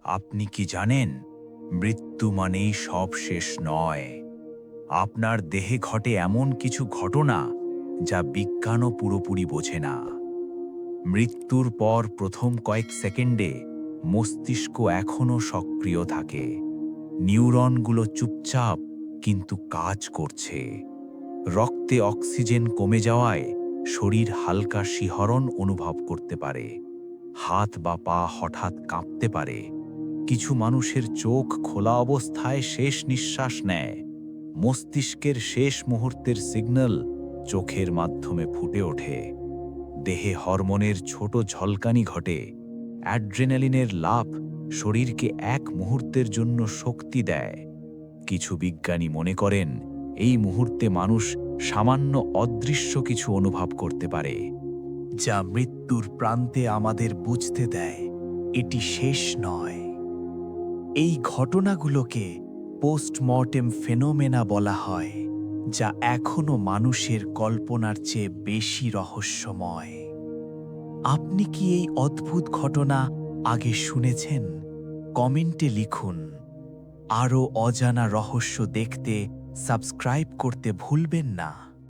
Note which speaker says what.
Speaker 1: আপনি কি জানেন, মৃত্যু মানেই সব শেষ নয়। আপনার দেহে ঘটে এমন কিছু ঘটনা যা বিজ্ঞানও পুরোপুরি বোঝে না। মৃত্যুর পর প্রথম কয়েক সেকেন্ডে মস্তিষ্ক এখনও সক্রিয় থাকে। নিউরনগুলো চুপচাপ কিন্তু কাজ করছে। রক্তে অক্সিজেন কমে যাওয়ায় শরীর হালকা শিহরণ অনুভব করতে পারে। হাত বা পা হঠাৎ কাঁপতে পারে। কিছু মানুষের চোখ খোলা অবস্থায় শেষ নিঃশ্বাস নেয়। মস্তিষ্কের শেষ মুহূর্তের সিগন্যাল চোখের মাধ্যমে ফুটে ওঠে। দেহে হরমোনের ছোট ঝলকানি ঘটে। অ্যাড্রেনালিনের লাফ শরীরকে এক মুহূর্তের জন্য শক্তি দেয়। কিছু বিজ্ঞানী মনে করেন এই মুহূর্তে মানুষ সামান্য অদৃশ্য কিছু অনুভব করতে পারে, যা মৃত্যুর প্রান্তে আমাদের বুঝতে দেয় এটি শেষ নয়। এই ঘটনাগুলোকে পোস্টমর্টেম ফেনোমেনা বলা হয়, যা এখনো মানুষের কল্পনার চেয়ে বেশি রহস্যময়। আপনি কি এই অদ্ভুত ঘটনা আগে শুনেছেন? কমেন্টে লিখুন। আরও অজানা রহস্য দেখতে সাবস্ক্রাইব করতে ভুলবেন না।